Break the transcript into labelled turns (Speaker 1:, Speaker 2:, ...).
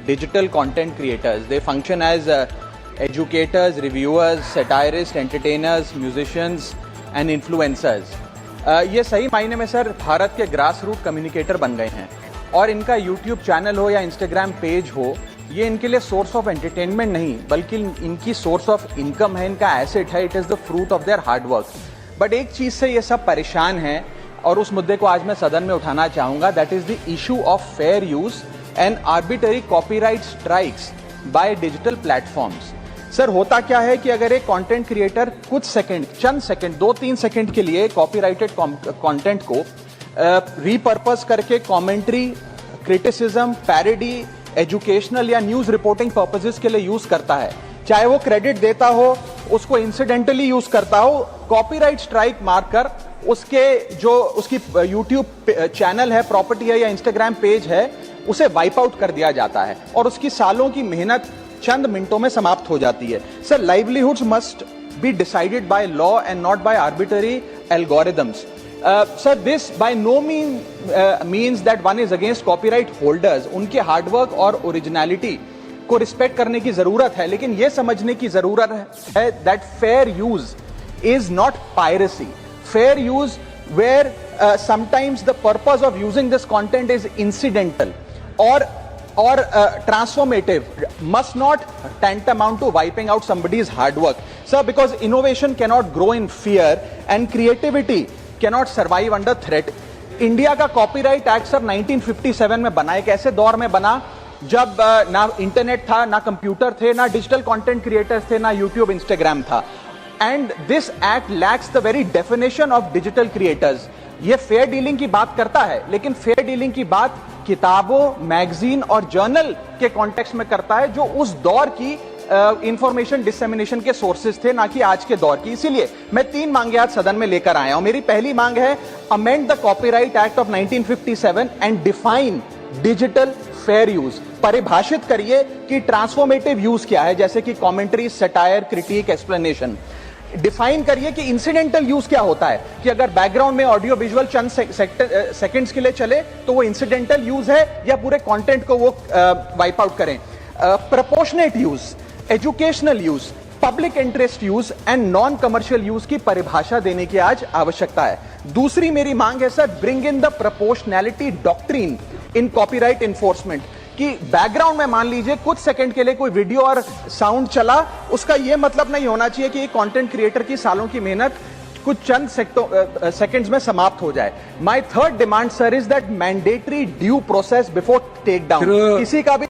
Speaker 1: digital content creators. They function as educators, reviewers, satirists, entertainers, musicians and influencers. ये सही मायने में sir Bharat के ग्रास रूट कम्युनिकेटर बन गए हैं और इनका यूट्यूब चैनल हो या इंस्टाग्राम पेज हो, ये इनके लिए सोर्स ऑफ एंटरटेनमेंट नहीं बल्कि इनकी सोर्स ऑफ इनकम है, इनका एसेट है. It is the fruit of their hard work. But एक चीज़ से ये सब परेशान हैं और उस मुद्दे को आज मैं सदन में उठाना चाहूँगा. That is the issue of fair use and arbitrary copyright strikes by digital platforms. Sir होता क्या है कि अगर एक कंटेंट क्रिएटर कुछ सेकंड, चंद सेकंड, 2-3 सेकंड के लिए कॉपीराइटेड कंटेंट को रीपर्पस करके कमेंट्री, क्रिटिसिज्म, पैरोडी, एजुकेशनल या न्यूज रिपोर्टिंग पर्पसेस के लिए यूज करता है, चाहे वो क्रेडिट देता हो, उसको इंसिडेंटली यूज करता हो, कॉपीराइट स्ट्राइक मारकर उसकी यूट्यूब चैनल है, प्रॉपर्टी है या इंस्टाग्राम पेज है, उसे वाइप आउट कर दिया जाता है और उसकी सालों की मेहनत चंद मिनटों में समाप्त हो जाती है. Sir livelihoods must be decided by law and not by arbitrary algorithms. Sir, this by no means that one is against copyright holders. उनके हार्डवर्क और ओरिजिनलिटी को रिस्पेक्ट करने की जरूरत है, लेकिन यह समझने की जरूरत है that fair use is not piracy. Fair use where sometimes the purpose of using this content is incidental or transformative must not tantamount to wiping out somebody's hard work. Sir, because innovation cannot grow in fear and creativity cannot survive under threat. India का copyright act sir 1957 में बना. एक ऐसे दौर में बना जब ना इंटरनेट था, ना कंप्यूटर थे, ना डिजिटल कंटेंट क्रिएटर्स थे, ना यूट्यूब, इंस्टाग्राम था. And this act lakhs the very definition of digital creators. ये फेयर डीलिंग की बात करता है, लेकिन फेयर डीलिंग की बात किताबों, मैगजीन और जर्नल के कॉन्टेक्स्ट में करता है, जो उस दौर की इंफॉर्मेशन डिसेमिनेशन के सोर्सेज थे, ना कि आज के दौर की. इसीलिए मैं 3 मांगे आज सदन में लेकर आया हूं. मेरी पहली मांग है, amend the copyright act of 1957 and define digital fair use. परिभाषित करिए कि ट्रांसफॉर्मेटिव यूज क्या है, जैसे कि commentary, satire, critic, explanation. Define करिए कि इंसिडेंटल यूज क्या होता है, कि अगर बैकग्राउंड में ऑडियो विजुअल चंद सेकंड्स के लिए चले तो वो इंसिडेंटल यूज है या पूरे कंटेंट को वो वाइप आउट करें. Proportionate use, educational use, public interest use and non commercial use की परिभाषा देने की आज आवश्यकता है. दूसरी मेरी मांग है sir, bring in the proportionality doctrine in copyright enforcement. कि बैकग्राउंड में मान लीजिए कुछ सेकंड के लिए कोई वीडियो और साउंड चला, उसका यह मतलब नहीं होना चाहिए कि एक कंटेंट क्रिएटर की सालों की मेहनत कुछ चंद सेकंड्स में समाप्त हो जाए. My third demand sir is that mandatory due process before take down. किसी का भी